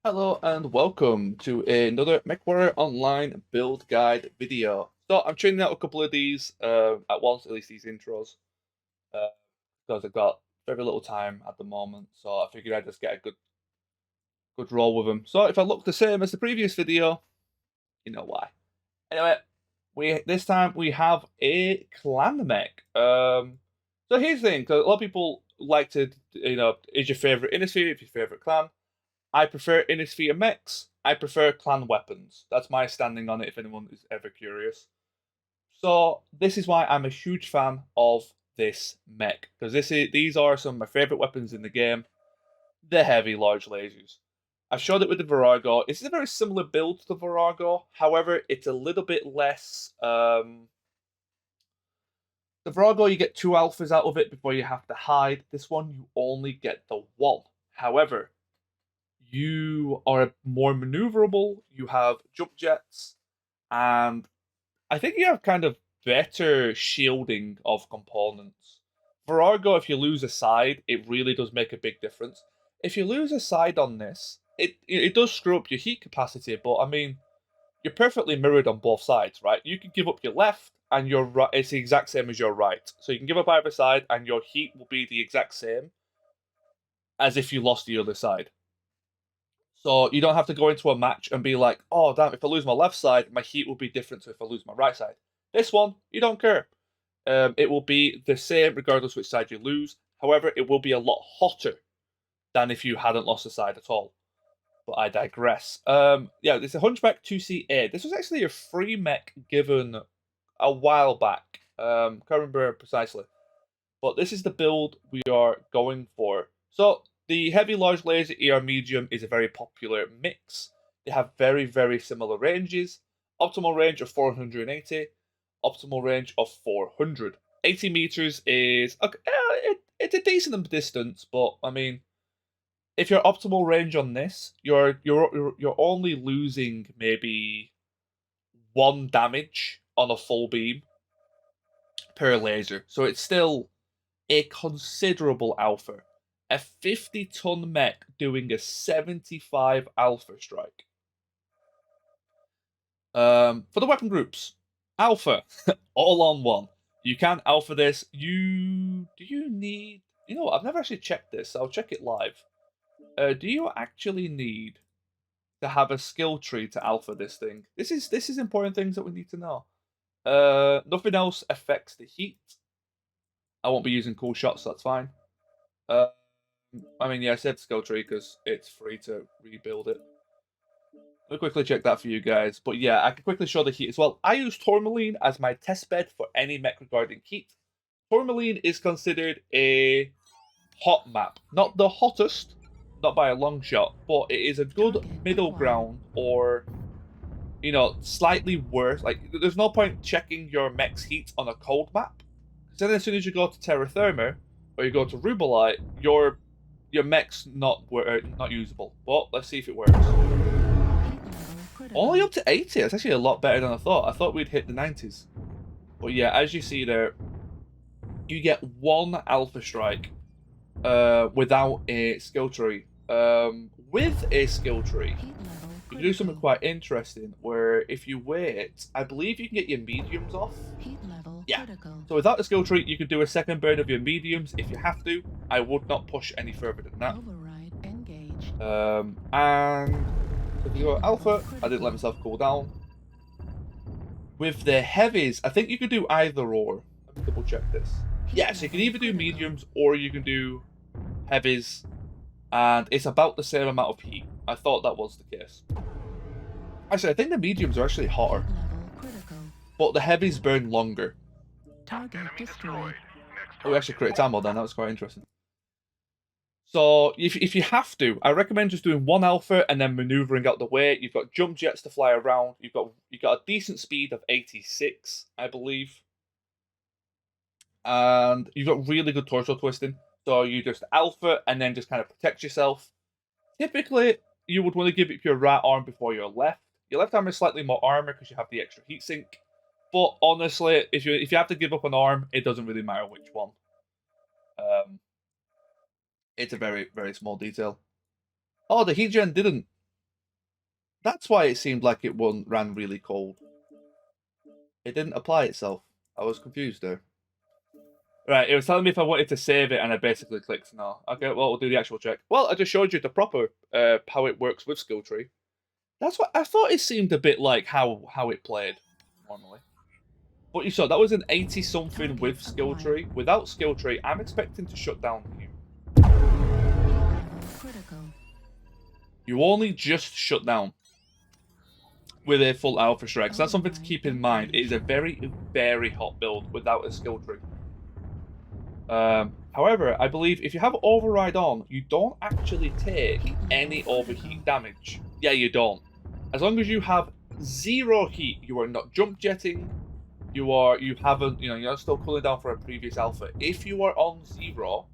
Hello and welcome to another Mechwarrior Online build guide video. So I'm training out a couple of these at once, at least these intros, uh, because I've got very little time at the moment. So I figured I'd just get a good roll with them. So if I look the same as the previous video, you know why. Anyway, this time we have a clan mech. So here's the thing, 'cause a lot of people like to, is your favorite Innisphere, if your favorite clan. I prefer Innisphere mechs. I prefer clan weapons. That's my standing on it if anyone is ever curious. So this is why I'm a huge fan of this mech. Because these are some of my favourite weapons in the game. The heavy large lasers. I've showed it with the Virago. It's a very similar build to the Virago. However, it's a little bit less. The Virago, you get two alphas out of it before you have to hide. This one, you only get the one. However, you are more maneuverable, you have jump jets, and I think you have kind of better shielding of components. For Argo, if you lose a side, it really does make a big difference. If you lose a side on this, it does screw up your heat capacity, but I mean, you're perfectly mirrored on both sides, right? You can give up your left, and your right, it's the exact same as your right. So you can give up either side, and your heat will be the exact same as if you lost the other side. So you don't have to go into a match and be like, oh, damn, if I lose my left side, my heat will be different to if I lose my right side. This one, you don't care. It will be the same regardless which side you lose. However, it will be a lot hotter than if you hadn't lost a side at all. But I digress. Yeah, it's a Hunchback 2CA. This was actually a free mech given a while back. Can't remember precisely. But this is the build we are going for. So the heavy large laser ER medium is a very popular mix. They have very, very similar ranges. Optimal range of 480, optimal range of 400. 80 meters is okay, it's a decent distance, but I mean, if your optimal range on this, you're only losing maybe one damage on a full beam per laser. So it's still a considerable alpha. A 50-ton mech doing a 75 alpha strike. For the weapon groups, alpha, all on one. You can alpha this. Do you need? You know what? I've never actually checked this. I'll check it live. Do you actually need to have a skill tree to alpha this thing? This is important things that we need to know. Nothing else affects the heat. I won't be using cool shots, so that's fine. Uh, I mean, yeah, I said skill tree because it's free to rebuild it. I'll quickly check that for you guys. But yeah, I can quickly show the heat as well. I use Tourmaline as my test bed for any mech regarding heat. Tourmaline is considered a hot map. Not the hottest, not by a long shot, but it is a good middle ground or, slightly worse. Like, there's no point checking your mech's heat on a cold map. Because then as soon as you go to Terra Therma, or you go to Rubelite, your mech's not usable. But let's see if it works. Only up to 80. That's actually a lot better than I thought. I thought we'd hit the 90s. But yeah, as you see there, you get one alpha strike without a skill tree. With a skill tree, you can do something quite interesting where if you wait, I believe you can get your mediums off. Yeah. So without the skill tree, you can do a second burn of your mediums if you have to. I would not push any further than that. And if you go alpha, I didn't let myself cool down. With the heavies, I think you could do either or. Let me double check this. Yeah, so you can either do mediums or you can do heavies, and it's about the same amount of heat. I thought that was the case. Actually, I think the mediums are actually hotter, but the heavies burn longer. Target destroyed. Oh, we actually created ammo then. That was quite interesting. So if you have to, I recommend just doing one alpha and then maneuvering out the way. You've got jump jets to fly around. You've got a decent speed of 86, I believe, and you've got really good torso twisting. So you just alpha and then just kind of protect yourself. Typically, you would want to give it your right arm before your left. Your left arm is slightly more armor because you have the extra heatsink. But honestly, if you have to give up an arm, it doesn't really matter which one. It's a very, very small detail. Oh, the heat gen didn't. That's why it seemed like it ran really cold. It didn't apply itself. I was confused there. Right, it was telling me if I wanted to save it, and I basically clicked no. Okay, well, we'll do the actual check. Well, I just showed you the proper how it works with skill tree. That's what I thought. It seemed a bit like how it played normally. But you saw that was an 80 something with skill tree. Without skill tree, I'm expecting to shut down here. Critical. You only just shut down with a full alpha strike. So that's something to keep in mind. It is a very, very hot build without a skill tree. However, I believe if you have override on, you don't actually take any overheat damage. Yeah, you don't. As long as you have 0 heat, you are not jump jetting. You haven't, you're still cooling down for a previous alpha. If you are on 0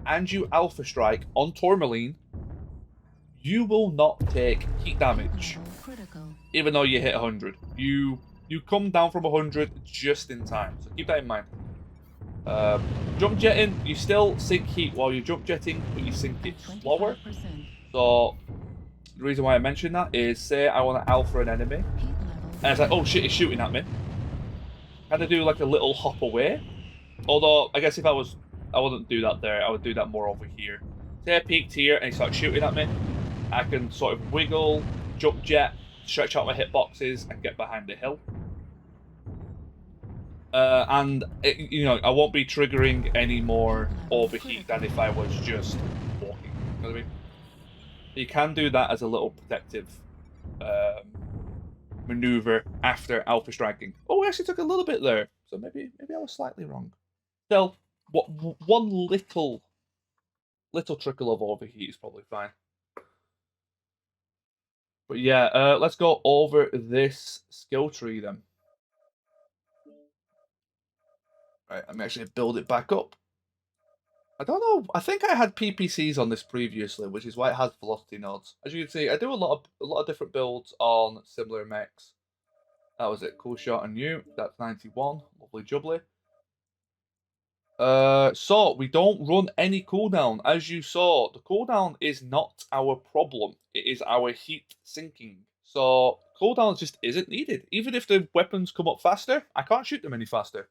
and you alpha strike on Tourmaline, you will not take heat damage. Even though you hit 100. You come down from 100 just in time. So keep that in mind. Jump jetting, you still sink heat while you're jump jetting, but you sink it slower. So the reason why I mention that is, say I want to alpha an enemy, and it's like, oh shit, he's shooting at me. Kind of do like a little hop away. Although I guess if I wouldn't do that there. I would do that more over here. Say I peeked here and he starts shooting at me, I can sort of wiggle, jump jet, stretch out my hitboxes, and get behind the hill. And I won't be triggering any more overheat than if I was just walking. You know what I mean? You can do that as a little protective maneuver after alpha striking. Oh, we actually took a little bit there, so maybe I was slightly wrong. Still, one little trickle of overheat is probably fine. But yeah, let's go over this skill tree then. Right, let me actually build it back up. I don't know. I think I had PPCs on this previously, which is why it has velocity nodes. As you can see, I do a lot of different builds on similar mechs. That was it. Cool shot on you. That's 91. Lovely jubbly. So we don't run any cooldown. As you saw, the cooldown is not our problem. It is our heat sinking. So cooldown just isn't needed. Even if the weapons come up faster, I can't shoot them any faster.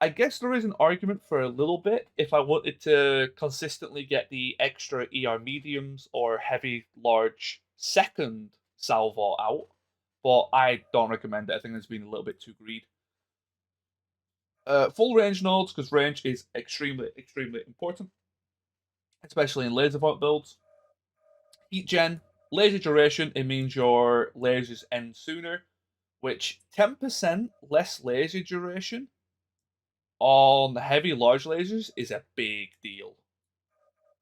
I guess there is an argument for a little bit if I wanted to consistently get the extra ER mediums or heavy large second salvo out, but I don't recommend it. I think it's been a little bit too greedy. Full range nodes, because range is extremely, extremely important, especially in laser point builds. Heat gen, laser duration, it means your lasers end sooner, which 10% less laser duration on heavy large lasers is a big deal.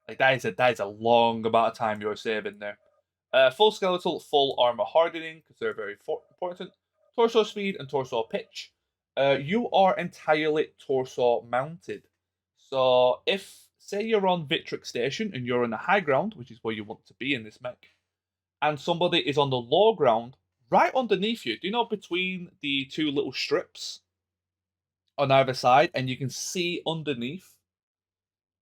Like that is a long amount of time you're saving there. Full skeletal, full armor hardening because they're very important. Torso speed and torso pitch. You are entirely torso mounted. So if say you're on Vitric Station and you're on the high ground, which is where you want to be in this mech, and somebody is on the low ground, right underneath you. Do you know between the two little strips on either side, and you can see underneath.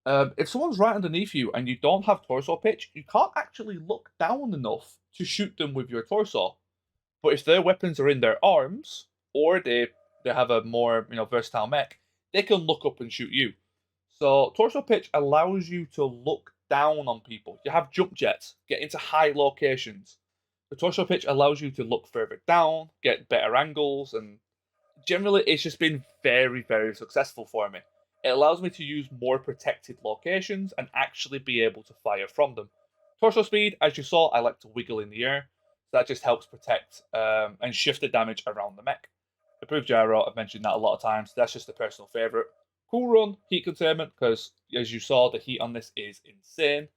If someone's right underneath you and you don't have torso pitch, you can't actually look down enough to shoot them with your torso. But if their weapons are in their arms, or they have a more versatile mech, they can look up and shoot you. So torso pitch allows you to look down on people. You have jump jets, get into high locations. The torso pitch allows you to look further down, get better angles, and generally it's just been very, very successful for me. It allows me to use more protected locations and actually be able to fire from them. Torso speed, as you saw, I like to wiggle in the air. So that just helps protect and shift the damage around the mech. Improved gyro, I've mentioned that a lot of times. That's just a personal favourite. Cool run, heat containment, because as you saw, the heat on this is insane.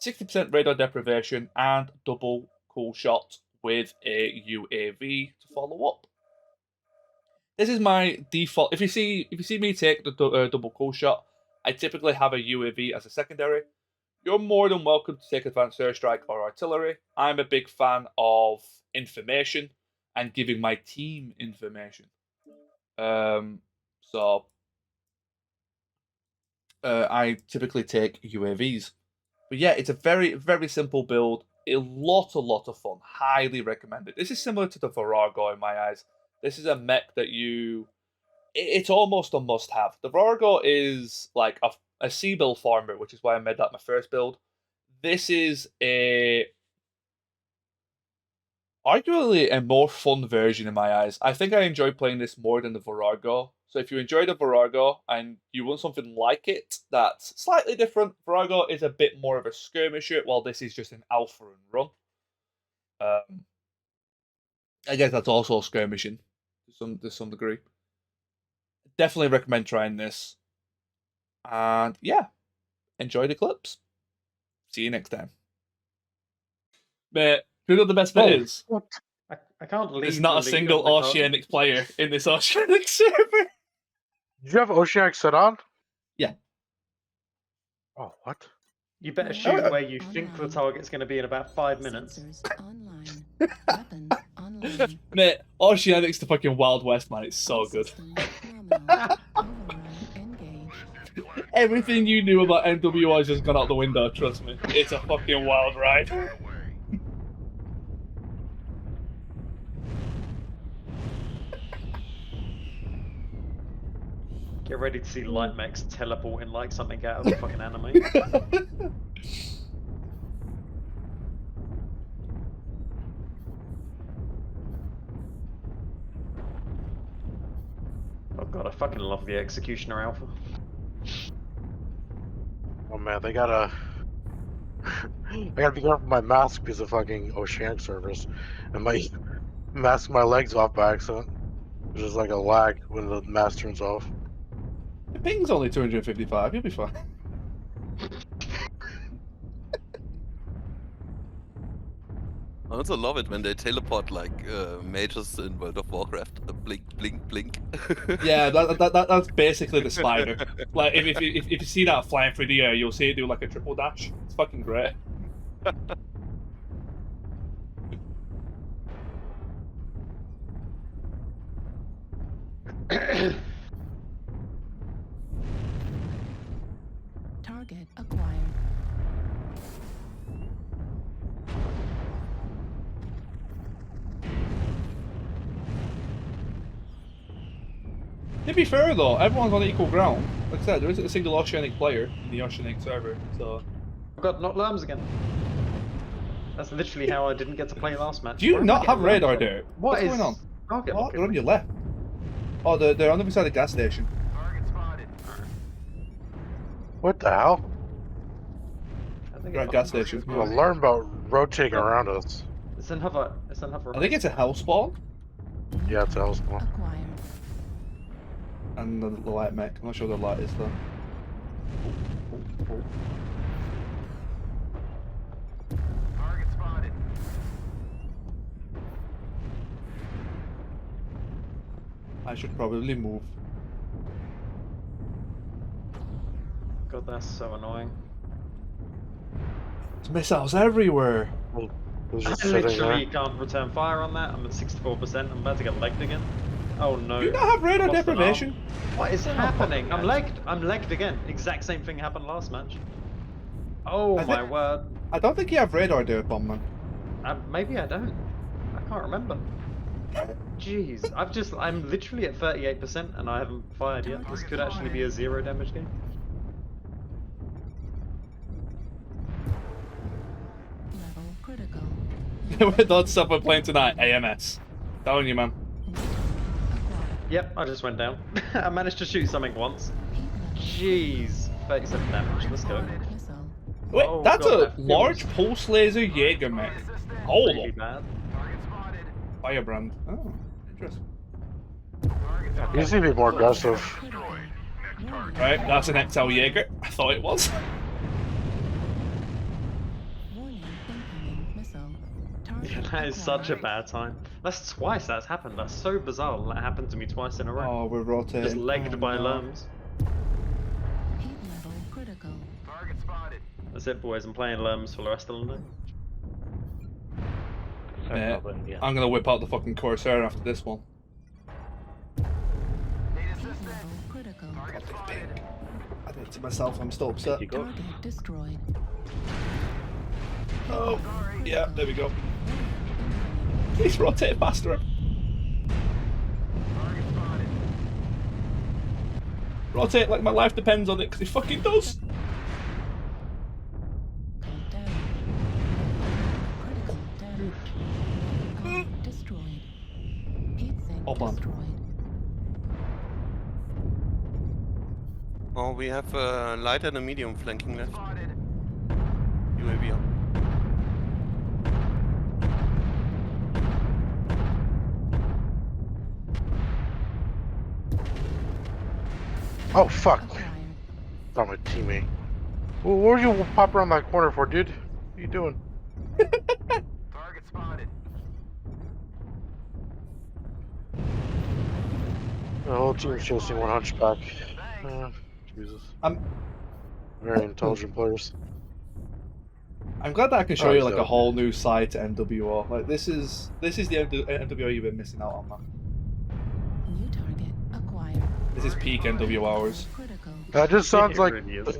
60% radar deprivation and double cool shot with a UAV to follow up. This is my default. If you see me take the double cool shot, I typically have a UAV as a secondary. You're more than welcome to take advanced airstrike or artillery. I'm a big fan of information and giving my team information. So I typically take UAVs. But yeah, it's a very, very simple build. a lot of fun. Highly recommended. This is similar to the Virago in my eyes. This is a mech that it's almost a must-have. The Virago is like a sea build farmer, which is why I made that my first build. This is arguably a more fun version in my eyes. I think I enjoy playing this more than the Virago. So if you enjoy the Virago and you want something like it that's slightly different, Virago is a bit more of a skirmisher, while this is just an alpha and run. I guess that's also skirmishing to some degree. Definitely recommend trying this. And yeah, enjoy the clips. See you next time. Mate, you know what the best bit is? What? I can't leave. There's not a single Oceanic player in this Oceanic server. Did you have Oceanic set on? Yeah. Oh, what? You better shoot where you think the target's going to be in about 5 minutes. Online. Weapons online. Mate, Oceanic's the fucking Wild West, man. It's so good. Everything you knew about MWO has just gone out the window, trust me. It's a fucking wild ride. Get ready to see light mechs teleporting like something out of the fucking anime. Oh god, I fucking love the Executioner Alpha. Oh man, they gotta. I gotta be careful with my mask because of fucking Oceanic servers, and my mask my legs off by accident. There's just like a lag when the mask turns off. The ping's only 255, you'll be fine. I also love it when they teleport like mages in World of Warcraft. Blink, blink, blink. Yeah, that's basically the spider. Like if you see that flying through the air, you'll see it do like a triple dash. It's fucking great. Target acquired. To be fair though, everyone's on equal ground. Like I said, there isn't a single Oceanic player in the Oceanic server, so... I've got knocked lambs again. That's literally how I didn't get to play last match. Do you Where am I not have getting radar lambs from? there? What's going on? Target What? locking They're on me. your left. Oh, they're on the other side of the gas station. What the hell? I think They're at gas station. Well, learn about rotating around us. It's another. It's another. I think it's a hell spawn. Yeah, it's a hell spawn. Acquired. And the light mech. I'm not sure the light is though. Target spotted. I should probably move. God, that's so annoying. There's missiles everywhere. It was I just sitting literally there. can't return fire on that. I'm at 64%. I'm about to get legged again. Oh no. Do you not have radar Lost an arm. deprivation? What is Oh, happening? I'm fucking legged. I'm legged again. Exact same thing happened last match. Oh I my think- word. I don't think you have radar there, Bombman. Maybe I don't. I can't remember. Jeez, I'm literally at 38% and I haven't fired yet. This could actually be a 0 damage game. Level critical. Don't stop we're playing tonight. AMS. Telling you, man. Acquired. Yep, I just went down. I managed to shoot something once. Heat level. Jeez, 37 damage. Let's go. Missile. Wait, Oh, that's God, a that feels large pulse laser Jaeger mech. Hold Really on. bad. Target spotted. Firebrand. Oh, interesting. Target You seem to be more aggressive. Critical. Warning. Right, that's an XL Jaeger. I thought it was. Warning. Incoming missile. Target Yeah, that is such a acquired. bad time. That's twice that's happened. That's so bizarre. That happened to me twice in a row. Oh, we're rotating. Just legged Oh, by no. lums. Heat level critical. Target spotted. That's it, boys. I'm playing lums for the rest of the night. Mate, I'm gonna whip out the fucking Corsair after this one. Need Heat assistance. level critical. Target spotted. I did it to myself, I'm still upset. Target destroyed. Oh, Sorry. yeah, there we go. Incoming. Please rotate faster. Target spotted. Rotate like my life depends on it, because it fucking does. Critical damage. Critical damage. Gun destroyed. Heat sink All planned. destroyed. Oh, we have a light and a medium flanking left. Spotted. UAV up. Oh fuck! Acquired. Not my teammate. Well, what would you pop around that corner for, dude? What are you doing? Target spotted. The whole team's chasing one Hunchback. Thanks. Jesus. I'm Very intelligent players. I'm glad that I can show Oh, you like a so- whole new side to MWO. Like this is the MWO you've been missing out on, man. New target acquired. This is peak MWO hours. Critical. That just sounds It like. really is.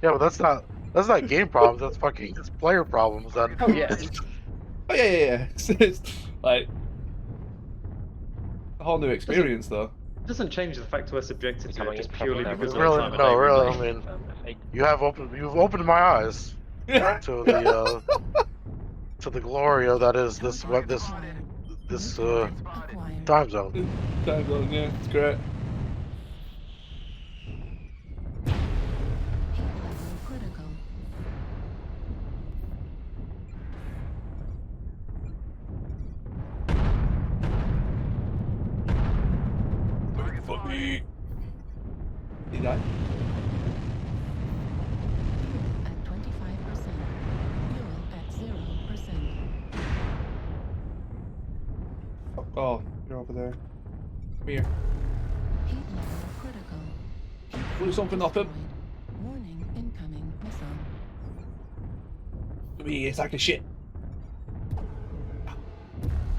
Yeah, but that's not game problems. That's fucking that's player problems. That. Oh yeah. Oh yeah. It's like a whole new experience though. It doesn't change the fact we're subjected to it just purely because of the Really, time of no, day we really. play. I mean, you've opened my eyes to the glory of that is this Acquired. this Acquired. time zone. Time zone, yeah, it's great. Heat level critical. Fuck me. He died. At 25%. Fuel at 0%. Fuck. Oh, you're over there. Come here. Heat level critical. Heat Blew sink something off him. destroyed. Warning incoming missile. Come here, it's like a shit.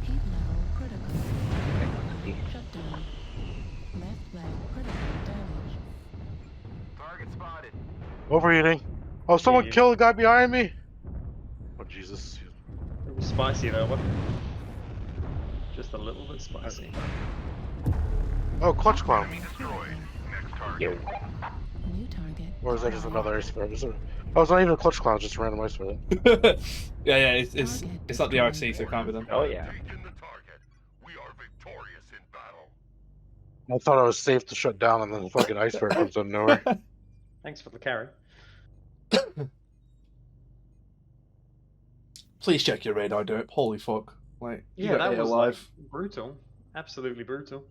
Heat level critical. Shutdown. Left leg critical damage. Target spotted. Overheating. Oh, someone Yeah. killed a guy behind me. Oh Jesus. It was spicy though, wasn't it? Just a little bit spicy. Oh, clutch clown. Enemy destroyed. Next target. New target. Or is that just acquired. another iceberg? Oh, it's not even a clutch clown. It's just a random iceberg. yeah, it's not the IIC, so it can't be them. Oh yeah. Taken the target. We are victorious in battle. I thought I was safe to shut down, and then the fucking iceberg comes out of nowhere. Thanks for the carry. Please check your radar, Derp. Holy fuck. Like, you Yeah, got that eight was alive. like brutal. Absolutely brutal.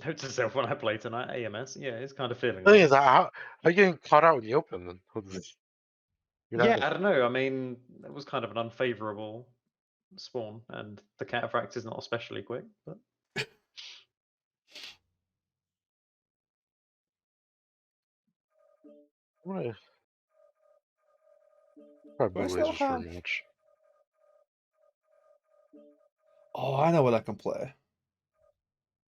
Note to self when I play tonight, AMS. Yeah, it's kind of feeling. The thing like is, how are you getting caught out in the open? Then You're not- yeah, I don't know. I mean, it was kind of an unfavorable spawn, and the cataphract is not especially quick. But I'm gonna probably Where's lasers Hellhound? pretty much. Oh, I know what I can play.